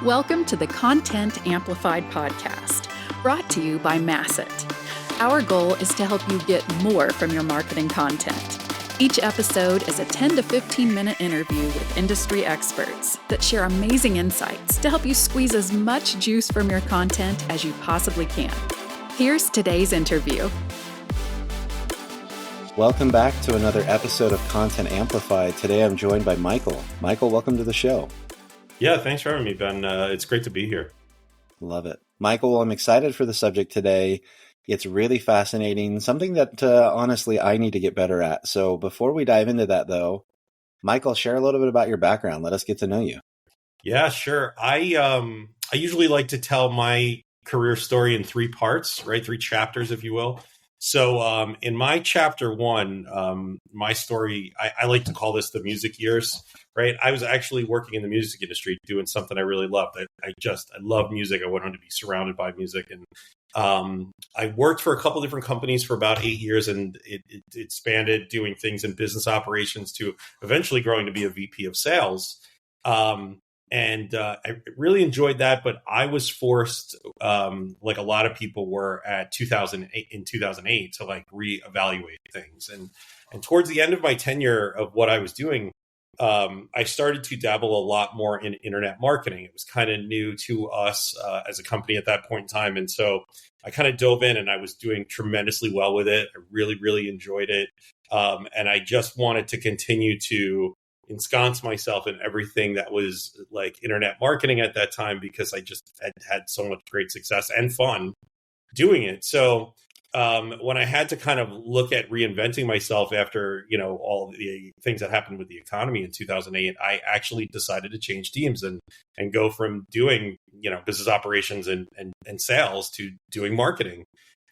Welcome to the Content Amplified podcast, brought to you by Masset. Our goal is to help you get more from your marketing content. Each episode is a 10 to 15 minute interview with industry experts that share amazing insights to help you squeeze as much juice from your content as you possibly can. Here's today's interview. Welcome back to another episode of Content Amplified. Today I'm joined by Michael. Michael, welcome to the show. Yeah, thanks for having me, Ben. It's great to be here. Love it. Michael, I'm excited for the subject today. It's really fascinating, something that honestly I need to get better at. So before we dive into that though, Michael, share a little bit about your background. Let us get to know you. Yeah, sure. I usually like to tell my career story in three parts, right? Three chapters, if you will. So in my chapter one, my story, I like to call this the music years, right? I was actually working in the music industry doing something I really loved. I love music. I wanted to be surrounded by music. And I worked for a couple different companies for about 8 years, and it expanded doing things in business operations to eventually growing to be a VP of sales. I really enjoyed that, but I was forced, like a lot of people were in 2008 to like reevaluate things. And towards the end of my tenure of what I was doing, I started to dabble a lot more in internet marketing. It was kind of new to us as a company at that point in time. And so I kind of dove in and I was doing tremendously well with it. I really, really enjoyed it. And I just wanted to continue to ensconce myself in everything that was like internet marketing at that time, because I just had so much great success and fun doing it. So when I had to kind of look at reinventing myself after, all the things that happened with the economy in 2008, I actually decided to change teams and go from doing, business operations and sales to doing marketing.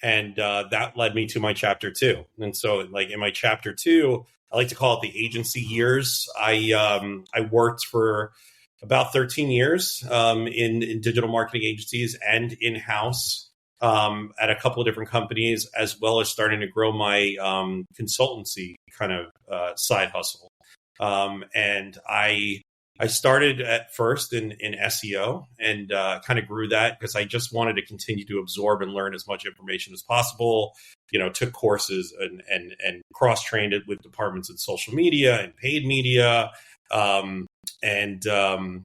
And that led me to my chapter two. And so like in my chapter two, I like to call it the agency years. I worked for about 13 years in digital marketing agencies and in-house at a couple of different companies, as well as starting to grow my consultancy kind of side hustle. And I started at first in SEO and kind of grew that because I just wanted to continue to absorb and learn as much information as possible. Took courses and cross-trained it with departments in social media and paid media and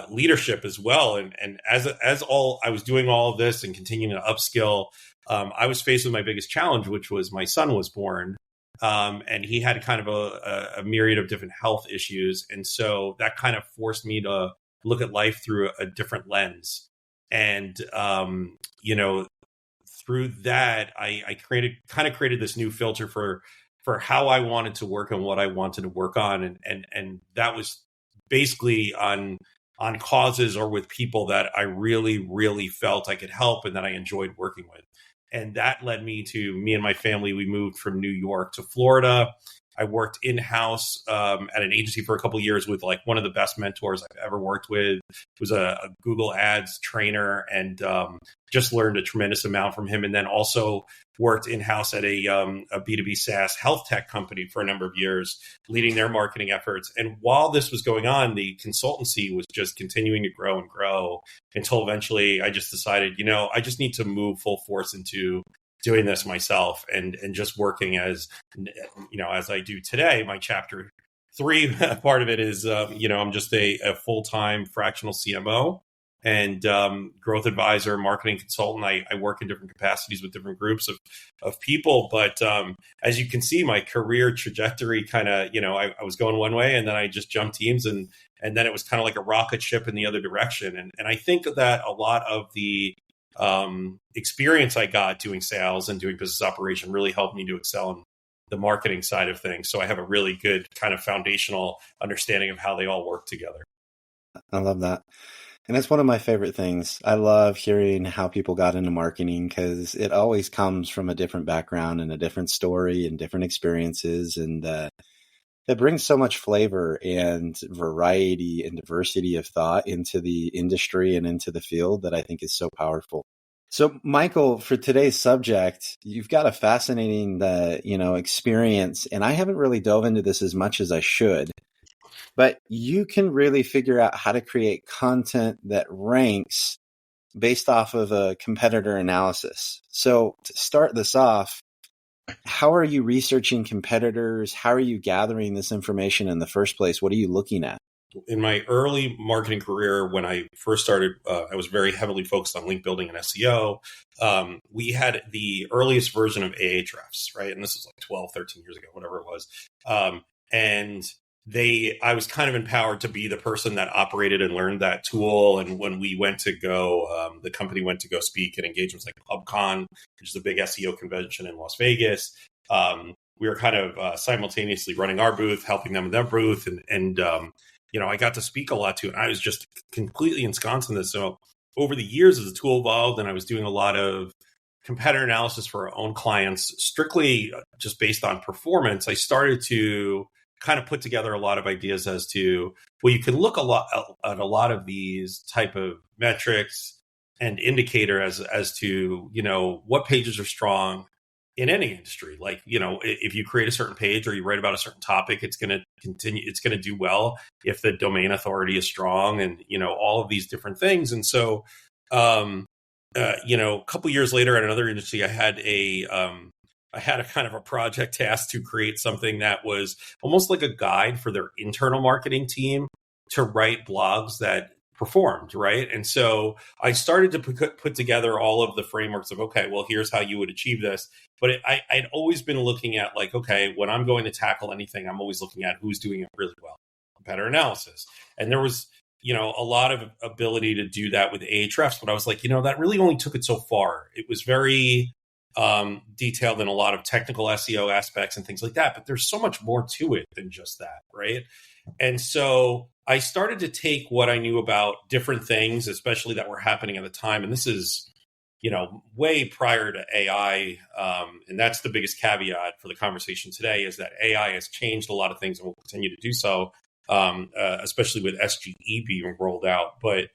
leadership as well. And as I was doing all of this and continuing to upskill, I was faced with my biggest challenge, which was my son was born. And he had kind of a myriad of different health issues. And so that kind of forced me to look at life through a different lens. And, through that, I created this new filter for how I wanted to work and what I wanted to work on. And that was basically on causes or with people that I really, really felt I could help and that I enjoyed working with. And that led me and my family, we moved from New York to Florida. I worked in-house at an agency for a couple of years with like one of the best mentors I've ever worked with. It was a Google Ads trainer, and just learned a tremendous amount from him. And then also worked in-house at a B2B SaaS health tech company for a number of years, leading their marketing efforts. And while this was going on, the consultancy was just continuing to grow and grow until eventually I just decided, I just need to move full force into doing this myself and just working as I do today. My chapter three part of it is, I'm just a full-time fractional CMO and growth advisor, marketing consultant. I work in different capacities with different groups of people. But as you can see, my career trajectory kind of, I was going one way and then I just jumped teams and then it was kind of like a rocket ship in the other direction. And I think that a lot of the experience I got doing sales and doing business operation really helped me to excel in the marketing side of things. So I have a really good kind of foundational understanding of how they all work together. I love that. And it's one of my favorite things. I love hearing how people got into marketing because it always comes from a different background and a different story and different experiences. And it brings so much flavor and variety and diversity of thought into the industry and into the field that I think is so powerful. So, Michael, for today's subject, you've got a fascinating, experience, and I haven't really dove into this as much as I should. but you can really figure out how to create content that ranks based off of a competitor analysis. So to start this off, how are you researching competitors? How are you gathering this information in the first place? What are you looking at? In my early marketing career, when I first started, I was very heavily focused on link building and SEO. We had the earliest version of Ahrefs, right? And this was like 12, 13 years ago, whatever it was. And I was kind of empowered to be the person that operated and learned that tool. And when we went to go, the company went to go speak at engagements like PubCon, which is a big SEO convention in Las Vegas. We were kind of simultaneously running our booth, helping them with their booth. And I got to speak a lot to it. I was just completely ensconced in this. So over the years, as the tool evolved, and I was doing a lot of competitor analysis for our own clients, strictly just based on performance, I started to kind of put together a lot of ideas as to, well, you can look at a lot of these type of metrics and indicator as to, what pages are strong in any industry. Like, if you create a certain page or you write about a certain topic, it's going to continue, it's going to do well if the domain authority is strong and, all of these different things. And so, a couple of years later at another industry, I had a kind of a project task to create something that was almost like a guide for their internal marketing team to write blogs that performed, right? And so I started to put together all of the frameworks of, okay, well, here's how you would achieve this. But I'd always been looking at like, okay, when I'm going to tackle anything, I'm always looking at who's doing it really well, competitor analysis. And there was, a lot of ability to do that with Ahrefs, but I was like, that really only took it so far. It was very detailed in a lot of technical SEO aspects and things like that, but there's so much more to it than just that, right? And so I started to take what I knew about different things, especially that were happening at the time. And this is, way prior to AI. And that's the biggest caveat for the conversation today, is that AI has changed a lot of things and will continue to do so, especially with SGE being rolled out. But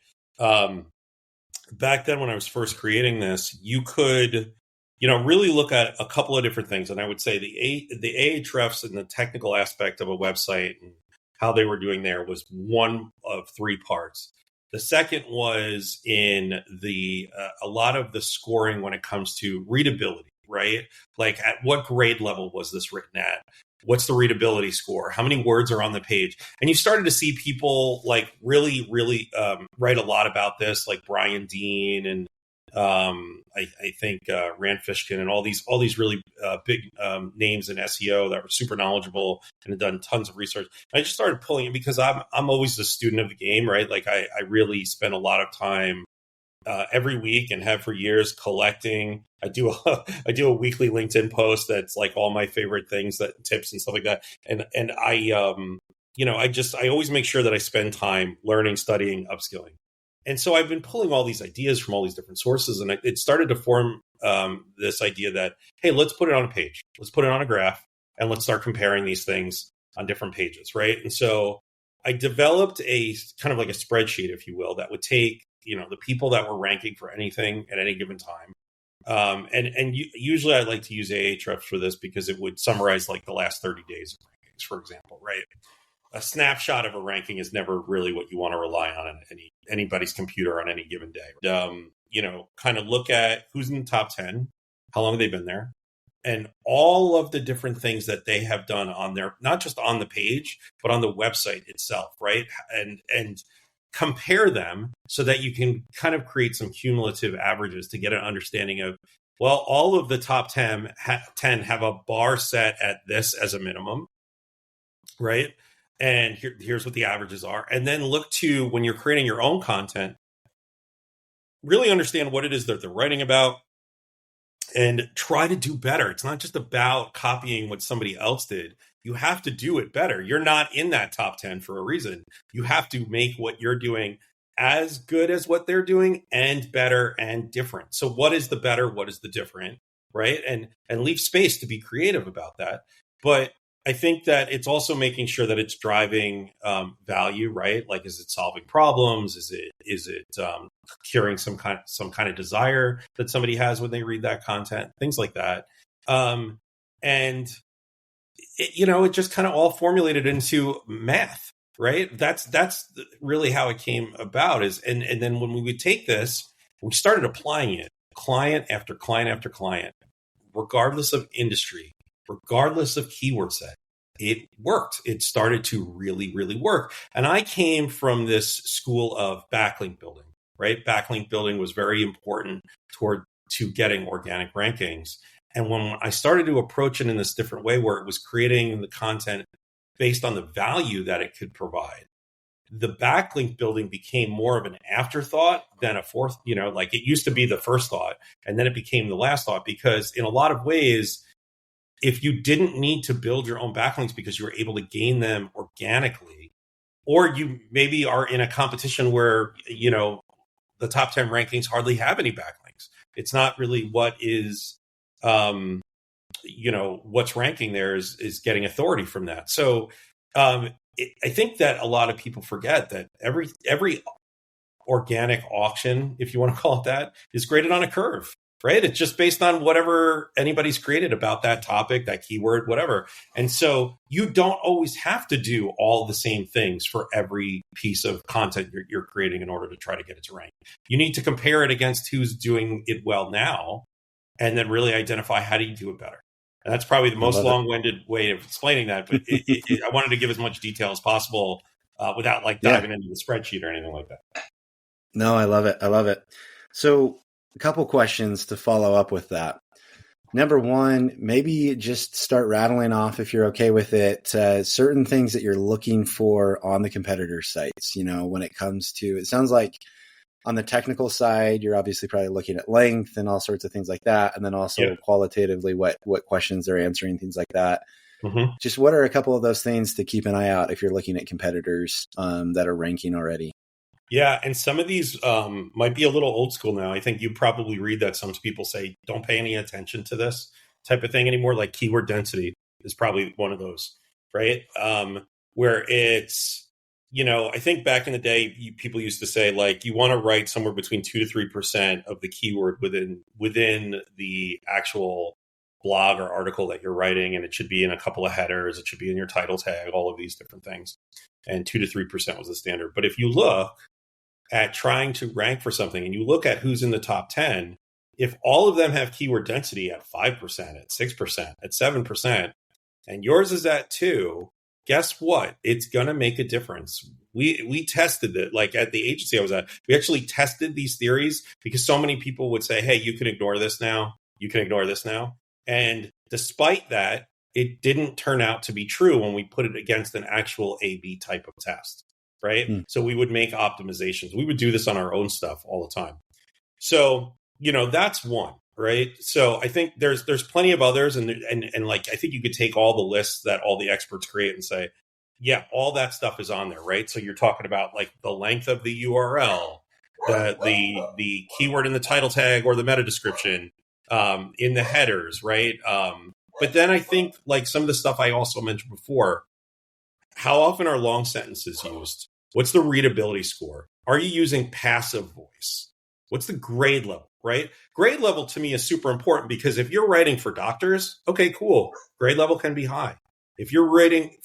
back then when I was first creating this, you could really look at a couple of different things. And I would say the Ahrefs and the technical aspect of a website and how they were doing there was one of three parts. The second was in a lot of the scoring when it comes to readability, right? Like at what grade level was this written at? What's the readability score? How many words are on the page? And you started to see people like really, really write a lot about this, like Brian Dean and I think Rand Fishkin and all these really big names in SEO that were super knowledgeable and had done tons of research. And I just started pulling it because I'm always a student of the game, right? Like I really spend a lot of time every week and have for years collecting. I do a weekly LinkedIn post that's like all my favorite things, that tips and stuff like that. And I I always make sure that I spend time learning, studying, upskilling. And so I've been pulling all these ideas from all these different sources, and it started to form this idea that, hey, let's put it on a page, let's put it on a graph, and let's start comparing these things on different pages, right? And so I developed a kind of like a spreadsheet, if you will, that would take the people that were ranking for anything at any given time. Usually I like to use Ahrefs for this because it would summarize like the last 30 days of rankings, for example, right? A snapshot of a ranking is never really what you want to rely on anybody's computer on any given day. Kind of look at who's in the top 10, how long have they been there, and all of the different things that they have done on their, not just on the page, but on the website itself, right? And compare them so that you can kind of create some cumulative averages to get an understanding of, well, all of the top 10 have a bar set at this as a minimum, right? And here's what the averages are. And then look to, when you're creating your own content, really understand what it is that they're writing about and try to do better. It's not just about copying what somebody else did. You have to do it better. You're not in that top 10 for a reason. You have to make what you're doing as good as what they're doing and better and different. So what is the better? What is the different? Right? And leave space to be creative about that. But I think that it's also making sure that it's driving value, right? Like, is it solving problems? Is it curing some kind of desire that somebody has when they read that content? Things like that. And it just kind of all formulated into math, right? That's really how it came about. And then when we would take this, we started applying it, client after client after client, regardless of industry, regardless of keyword set. It worked. It started to really, really work. And I came from this school of backlink building, right? Backlink building was very important to getting organic rankings. And when I started to approach it in this different way, where it was creating the content based on the value that it could provide, the backlink building became more of an afterthought than a fourth, like it used to be the first thought, and then it became the last thought, because in a lot of ways, if you didn't need to build your own backlinks because you were able to gain them organically, or you maybe are in a competition where, the top 10 rankings hardly have any backlinks. It's not really what is, what's ranking there is getting authority from that. So I think that a lot of people forget that every organic auction, if you want to call it that, is graded on a curve. Right? It's just based on whatever anybody's created about that topic, that keyword, whatever. And so you don't always have to do all the same things for every piece of content you're creating in order to try to get it to rank. You need to compare it against who's doing it well now, and then really identify how do you do it better. And that's probably the most long-winded way of explaining that. But I wanted to give as much detail as possible without diving into the spreadsheet or anything like that. No, I love it. I love it. So, a couple questions to follow up with that. Number one, maybe just start rattling off, if you're okay with it, certain things that you're looking for on the competitor sites. When it comes to, it sounds like on the technical side, you're obviously probably looking at length and all sorts of things like that. And then also qualitatively, what questions they're answering, things like that. Mm-hmm. Just what are a couple of those things to keep an eye out if you're looking at competitors that are ranking already? Yeah, and some of these might be a little old school now. I think you probably read that some people say, don't pay any attention to this type of thing anymore. Like keyword density is probably one of those, right? Where it's, I think back in the day, people used to say, like, you want to write somewhere between 2 to 3% of the keyword within the actual blog or article that you're writing. And it should be in a couple of headers. It should be in your title tag, all of these different things. And 2 to 3% was the standard. But if you look at trying to rank for something and you look at who's in the top 10, if all of them have keyword density at 5%, at 6%, at 7%, and yours is at 2, guess what? It's going to make a difference. We tested it, like at the agency I was at, we actually tested these theories because so many people would say, hey, you can ignore this now. You can ignore this now. And despite that, it didn't turn out to be true when we put it against an actual A/B type of test. Right. So we would make optimizations. We would do this on our own stuff all the time. So, that's one. Right. So I think there's plenty of others. And like, I think you could take all the lists that all the experts create and say, yeah, all that stuff is on there. Right. So you're talking about like the length of the URL, the keyword in the title tag or the meta description, in the headers. Right. But then I think like some of the stuff I also mentioned before, how often are long sentences used? What's the readability score? Are you using passive voice? What's the grade level, right? Grade level to me is super important because if you're writing for doctors, okay, cool. Grade level can be high. If you're writing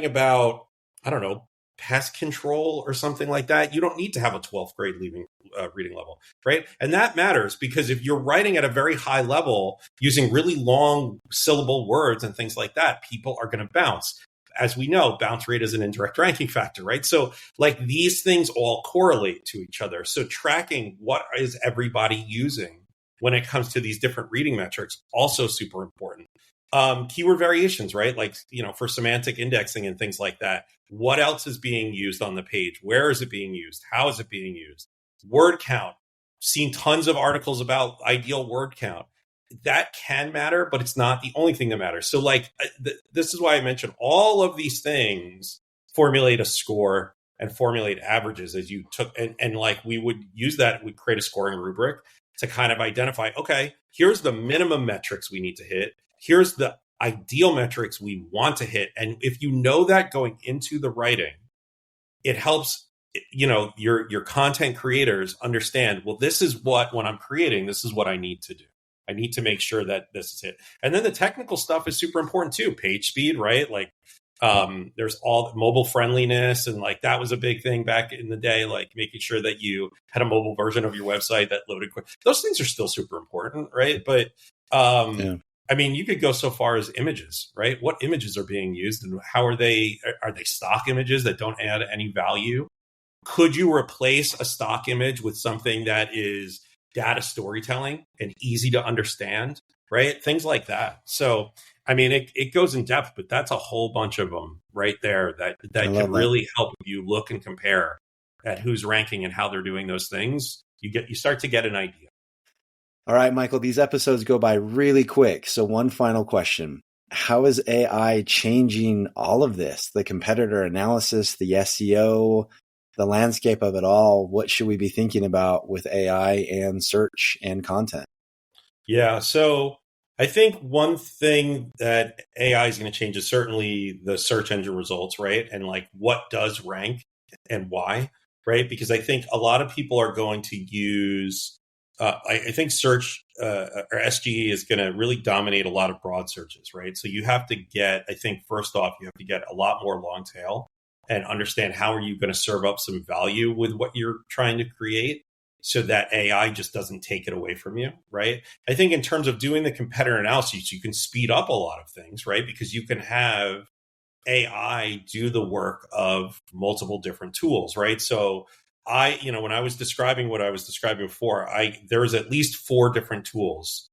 about, I don't know, pest control or something like that, you don't need to have a 12th grade reading level, right? And that matters because if you're writing at a very high level using really long syllable words and things like that, people are going to bounce. As we know, bounce rate is an indirect ranking factor, right? So like these things all correlate to each other. So tracking what is everybody using when it comes to these different reading metrics, also super important. Keyword variations, right? Like, for semantic indexing and things like that. What else is being used on the page? Where is it being used? How is it being used? Word count. Seen tons of articles about ideal word count. That can matter, but it's not the only thing that matters. So like, this is why I mentioned all of these things formulate a score and formulate averages as you took. And like, we would use that. We'd create a scoring rubric to kind of identify, okay, here's the minimum metrics we need to hit. Here's the ideal metrics we want to hit. And if you know that going into the writing, it helps, your content creators understand, well, this is when I'm creating, this is what I need to do. I need to make sure that this is it. And then the technical stuff is super important too. Page speed, right? Like There's all mobile friendliness, and like that was a big thing back in the day, like making sure that you had a mobile version of your website that loaded quick. Those things are still super important, right? But yeah. I mean, you could go so far as images, right? What images are being used and how are they stock images that don't add any value? Could you replace a stock image with something that is data storytelling and easy to understand, right? Things like that. So, I mean, it goes in depth, but that's a whole bunch of them right there that can really help you look and compare at who's ranking and how they're doing those things. You start to get an idea. All right, Michael, these episodes go by really quick. So one final question. How is AI changing all of this? The competitor analysis, the SEO, the landscape of it all? What should we be thinking about with AI and search and content? Yeah, so I think one thing that AI is going to change is certainly the search engine results, right? And like what does rank and why, right? Because I think a lot of people are going to use I think search or SGE is going to really dominate a lot of broad searches, right? So you have to get, I think, first off, you have to get a lot more long tail and understand how are you going to serve up some value with what you're trying to create so that AI just doesn't take it away from you, right? I think in terms of doing the competitor analysis, you can speed up a lot of things, right? Because you can have AI do the work of multiple different tools, right? So when I was describing what I was describing before, there was at least 4 different tools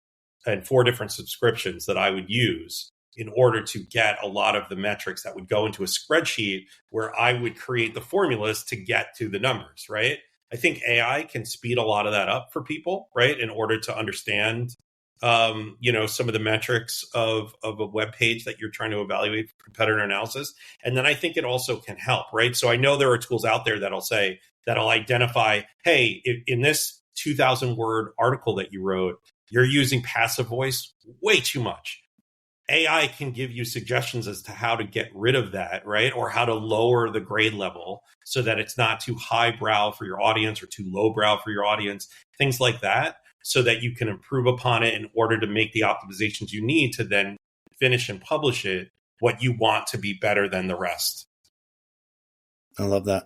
and 4 different subscriptions that I would use in order to get a lot of the metrics that would go into a spreadsheet where I would create the formulas to get to the numbers, right? I think AI can speed a lot of that up for people, right? In order to understand, some of the metrics of a web page that you're trying to evaluate for competitor analysis. And then I think it also can help, right? So I know there are tools out there that'll identify, hey, in this 2,000 word article that you wrote, you're using passive voice way too much. AI can give you suggestions as to how to get rid of that, right? Or how to lower the grade level so that it's not too highbrow for your audience or too lowbrow for your audience, things like that, so that you can improve upon it in order to make the optimizations you need to then finish and publish it what you want to be better than the rest. I love that.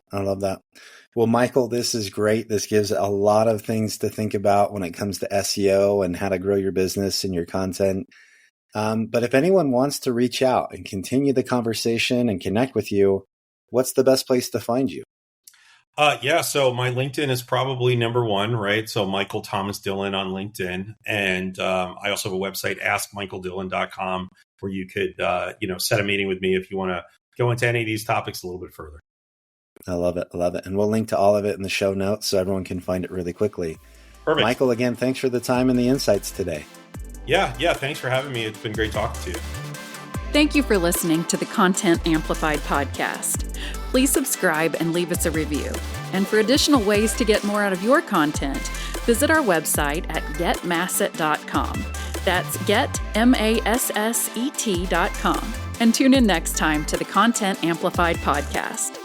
Well, Michael, this is great. This gives a lot of things to think about when it comes to SEO and how to grow your business and your content. But if anyone wants to reach out and continue the conversation and connect with you, what's the best place to find you? So my LinkedIn is probably number 1, right? So Michael Thomas Dillon on LinkedIn. And I also have a website, askmichaeldillon.com, where you could, set a meeting with me if you want to go into any of these topics a little bit further. I love it. And we'll link to all of it in the show notes so everyone can find it really quickly. Perfect. Michael, again, thanks for the time and the insights today. Yeah. Thanks for having me. It's been great talking to you. Thank you for listening to the Content Amplified podcast. Please subscribe and leave us a review. And for additional ways to get more out of your content, visit our website at getmasset.com. That's getmasset.com. And tune in next time to the Content Amplified podcast.